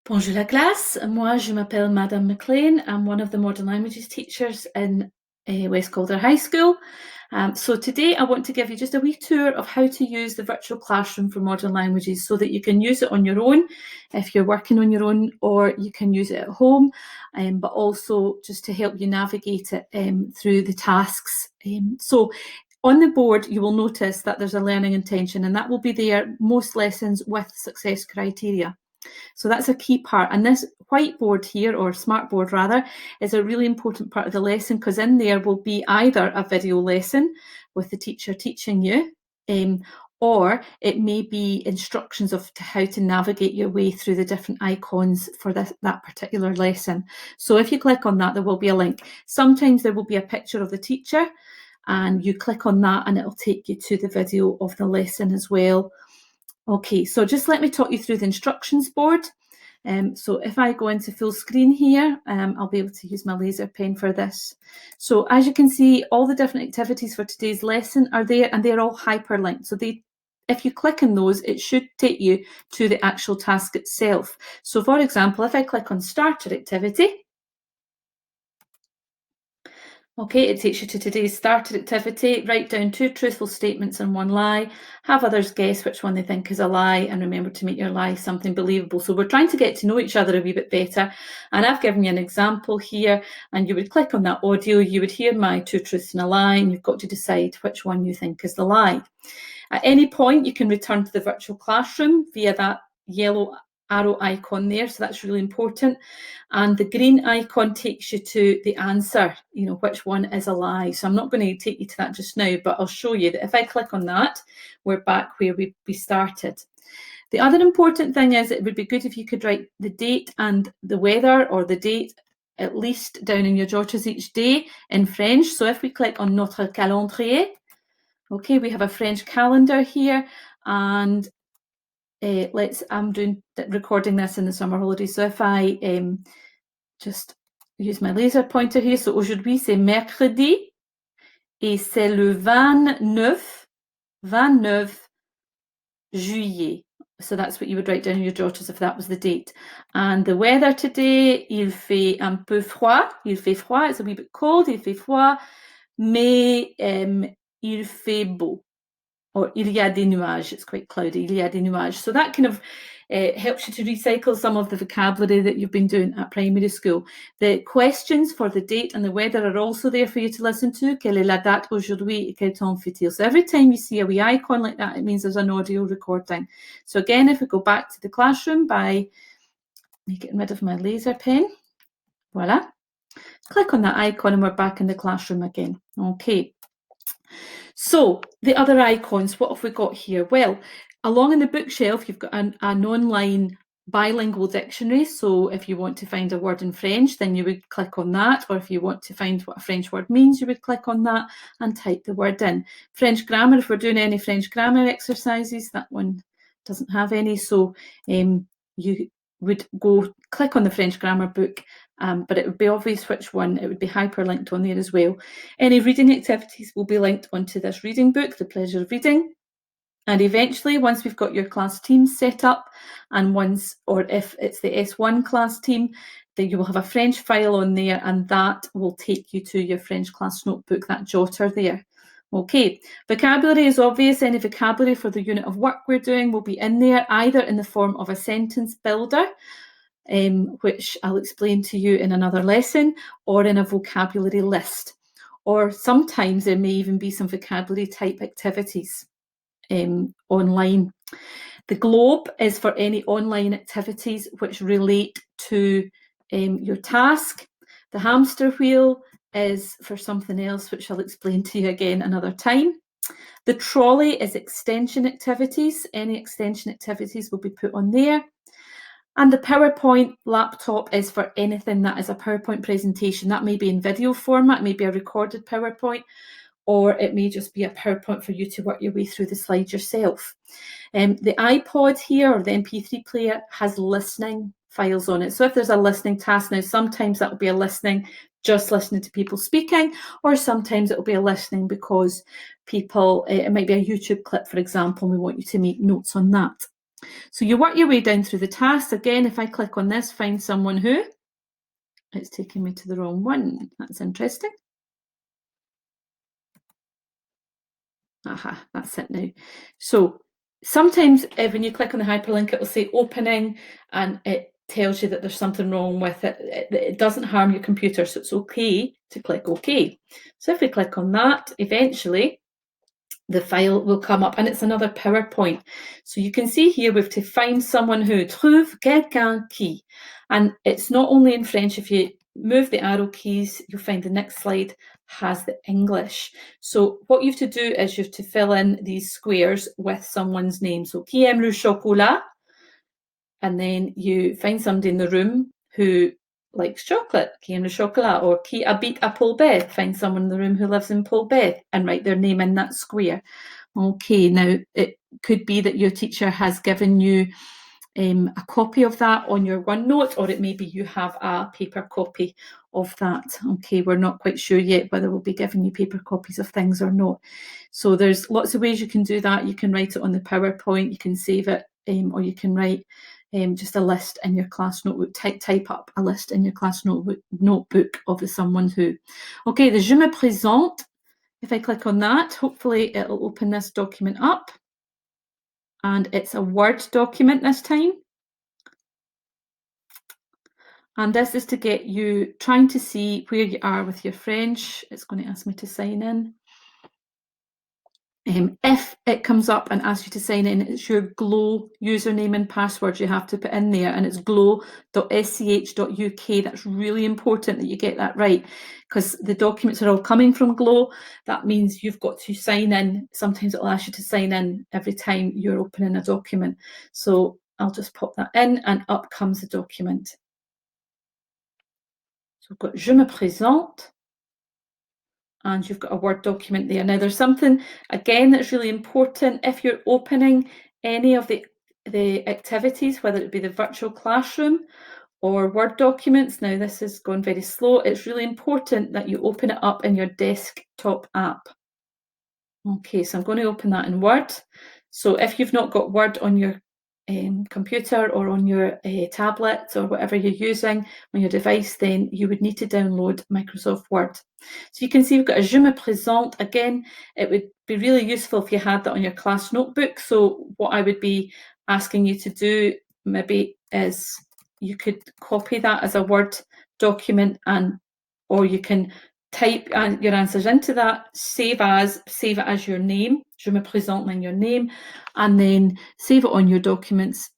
Bonjour la classe, moi je m'appelle Madame McLean. I'm one of the modern languages teachers in West Calder High School. So today I want to give you just a wee tour of how to use the virtual classroom for modern languages so that you can use it on your own if you're working on your own, or you can use it at home, but also just to help you navigate it through the tasks. So on the board, you will notice that there's a learning intention, and that will be there most lessons with success criteria. So that's a key part. And this whiteboard here, or smartboard rather, is a really important part of the lesson, because in there will be either a video lesson with the teacher teaching you, or it may be instructions of how to navigate your way through the different icons for that particular lesson. So if you click on that, there will be a link. Sometimes there will be a picture of the teacher, and you click on that and it'll take you to the video of the lesson as well. Okay, so just let me talk you through the instructions board. So if I go into full screen here, I'll be able to use my laser pen for this. So as you can see, all the different activities for today's lesson are there, and they're all hyperlinked. So if you click on those, it should take you to the actual task itself. So for example, if I click on starter activity, okay, it takes you to today's starter activity. Write down 2 truthful statements and 1 lie. Have others guess which one they think is a lie, and remember to make your lie something believable. So we're trying to get to know each other a wee bit better. And I've given you an example here, and you would click on that audio, you would hear my 2 truths and a lie, and you've got to decide which one you think is the lie. At any point, you can return to the virtual classroom via that yellow arrow icon there, so that's really important. And the green icon takes you to the answer, which one is a lie. So I'm not going to take you to that just now, but I'll show you that if I click on that, we're back where we started. The other important thing is it would be good if you could write the date and the weather, or the date at least, down in your jotters each day in French. So if we click on notre calendrier, okay, we have a French calendar here, and I'm recording this in the summer holidays. So if I just use my laser pointer here. So aujourd'hui c'est mercredi et c'est le 29 juillet. So that's what you would write down in your jotters if that was the date. And the weather today, il fait un peu froid. Il fait froid. It's a wee bit cold. Il fait froid, mais il fait beau. Or il y a des nuages. It's quite cloudy. Il y a des nuages. So that kind of helps you to recycle some of the vocabulary that you've been doing at primary school. The questions for the date and the weather are also there for you to listen to. Quelle est la date aujourd'hui et quel temps fait-il? So every time you see a wee icon like that, it means there's an audio recording. So again, if we go back to the classroom by getting rid of my laser pen, voila. Click on that icon and we're back in the classroom again. Okay. So the other icons, what have we got here? Well, along in the bookshelf, you've got an online bilingual dictionary. So if you want to find a word in French, then you would click on that. Or if you want to find what a French word means, you would click on that and type the word in. French grammar, if we're doing any French grammar exercises, that one doesn't have any. So you would go click on the French grammar book, but it would be obvious which one. It would be hyperlinked on there as well. Any reading activities will be linked onto this reading book, The Pleasure of Reading. And eventually, once we've got your class team set up, and or if it's the S1 class team, then you will have a French file on there, and that will take you to your French class notebook, that jotter there. Okay, vocabulary is obvious. Any vocabulary for the unit of work we're doing will be in there, either in the form of a sentence builder, which I'll explain to you in another lesson, or in a vocabulary list. Or sometimes there may even be some vocabulary type activities online. The globe is for any online activities which relate to your task. The hamster wheel is for something else, which I'll explain to you again another time. The trolley is extension activities. Any extension activities will be put on there. And the PowerPoint laptop is for anything that is a PowerPoint presentation. That may be in video format, maybe a recorded PowerPoint, or it may just be a PowerPoint for you to work your way through the slides yourself. The iPod here, or the MP3 player, has listening files on it. So if there's a listening task, now sometimes that will be a listening, just listening to people speaking, or sometimes it will be a listening because people, it might be a YouTube clip, for example, and we want you to make notes on that. So you work your way down through the tasks. Again, if I click on this, find someone who, it's taking me to the wrong one. That's interesting. Aha, that's it now. So sometimes when you click on the hyperlink, it will say opening and it tells you that there's something wrong with it. It doesn't harm your computer, so it's okay to click OK. So if we click on that, eventually the file will come up and it's another PowerPoint. So you can see here we have to find someone who, trouve quelqu'un qui. And it's not only in French. If you move the arrow keys, you'll find the next slide has the English. So what you have to do is you have to fill in these squares with someone's name. So qui aime le chocolat? And then you find somebody in the room who likes chocolate, qui aime le chocolat, or qui habite à Polbeth, find someone in the room who lives in Polbeth and write their name in that square. Okay, now it could be that your teacher has given you a copy of that on your OneNote, or it may be you have a paper copy of that. Okay, we're not quite sure yet whether we'll be giving you paper copies of things or not. So there's lots of ways you can do that. You can write it on the PowerPoint, you can save it, or you can write just a list in your class notebook, type up a list in your class notebook of the someone who. Okay, the je me présente. If I click on that, hopefully it'll open this document up. And it's a Word document this time. And this is to get you trying to see where you are with your French. It's going to ask me to sign in. If it comes up and asks you to sign in, it's your Glow username and password you have to put in there, and it's glow.sch.uk. That's really important that you get that right, because the documents are all coming from Glow. That means you've got to sign in. Sometimes it'll ask you to sign in every time you're opening a document. So I'll just pop that in, and up comes the document. So we've got Je me présente. And you've got a Word document there. Now there's something, again, that's really important. If you're opening any of the activities, whether it be the virtual classroom or Word documents, now this is going very slow, it's really important that you open it up in your desktop app. Okay, so I'm going to open that in Word. So if you've not got Word on your computer or on your tablet or whatever you're using on your device, then you would need to download Microsoft Word. So you can see we've got a Je me présente. Again, it would be really useful if you had that on your class notebook. So what I would be asking you to do maybe is you could copy that as a Word document, or you can type your answers into that, save it as your name, Je me présente, and your name, and then save it on your documents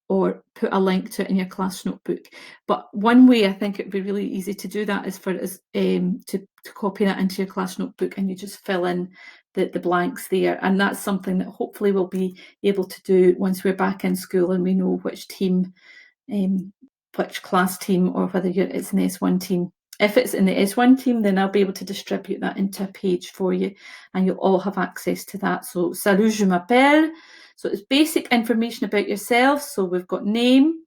or put a link to it in your class notebook. But one way I think it would be really easy to do that is to copy that into your class notebook, and you just fill in the blanks there. And that's something that hopefully we'll be able to do once we're back in school and we know which team, which class team, or whether it's an S1 team. If it's in the S1 team, then I'll be able to distribute that into a page for you, and you'll all have access to that. So, salut, je m'appelle. So it's basic information about yourself. So we've got name,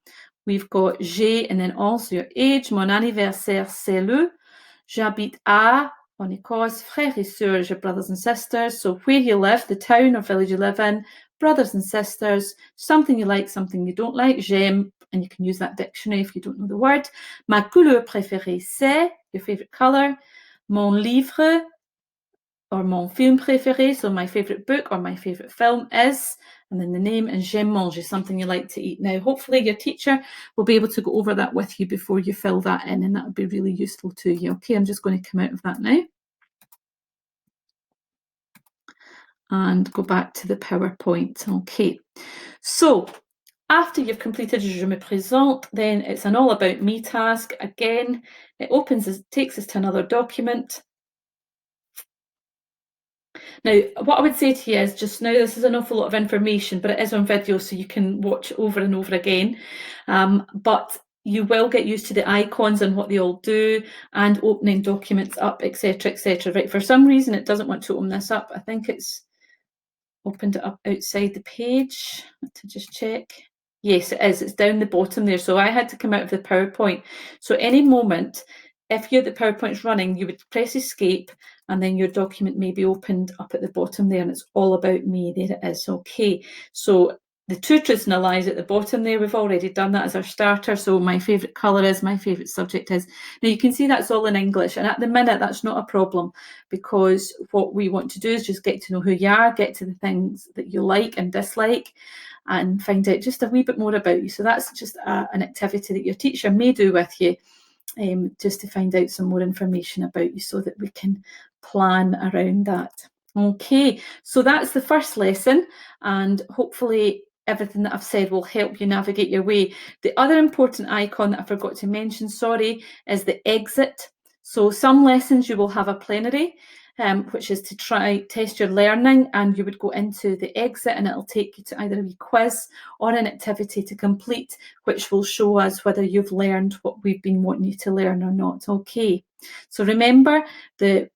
we've got j'ai, and then also your age. Mon anniversaire, c'est le. J'habite à, en Écosse, frères et sœurs, your brothers and sisters. So where you live, the town or village you live in, brothers and sisters, something you like, something you don't like. J'aime, and you can use that dictionary if you don't know the word. Ma couleur préférée, c'est, your favorite color. Mon livre, or mon film préféré, so my favorite book or my favorite film is, and then the name, and j'aime manger, something you like to eat. Now, hopefully your teacher will be able to go over that with you before you fill that in, and that would be really useful to you. Okay, I'm just going to come out of that now and go back to the PowerPoint. Okay, so after you've completed Je me présente, then it's an all about me task. Again, it takes us to another document. Now, what I would say to you is just now, this is an awful lot of information, but it is on video, so you can watch over and over again. But you will get used to the icons and what they all do, and opening documents up, etc., etc. Right? For some reason, it doesn't want to open this up. I think it's opened it up outside the page. To just check. Yes, it is. It's down the bottom there. So I had to come out of the PowerPoint. So any moment, if the PowerPoint's running, you would press escape, and then your document may be opened up at the bottom there, and it's all about me. There it is. Okay. So the two truths and a lies at the bottom there. We've already done that as our starter. So my favourite colour is, my favourite subject is. Now you can see that's all in English, and at the minute that's not a problem, because what we want to do is just get to know who you are, get to the things that you like and dislike, and find out just a wee bit more about you. So that's just an activity that your teacher may do with you, just to find out some more information about you so that we can plan around that. Okay, so that's the first lesson, and hopefully everything that I've said will help you navigate your way. The other important icon that I forgot to mention, sorry, is the exit. So some lessons you will have a plenary, which is to try test your learning, and you would go into the exit and it'll take you to either a wee quiz or an activity to complete, which will show us whether you've learned what we've been wanting you to learn or not. Okay, so remember, the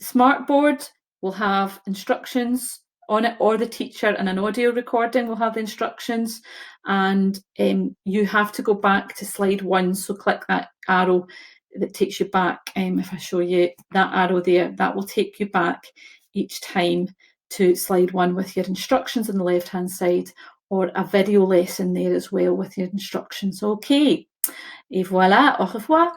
smartboard will have instructions on it, or the teacher and an audio recording will have the instructions, and you have to go back to slide 1. So click that arrow that takes you back. If I show you that arrow there, that will take you back each time to slide 1 with your instructions on the left hand side, or a video lesson there as well with your instructions. Okay, et voilà, au revoir.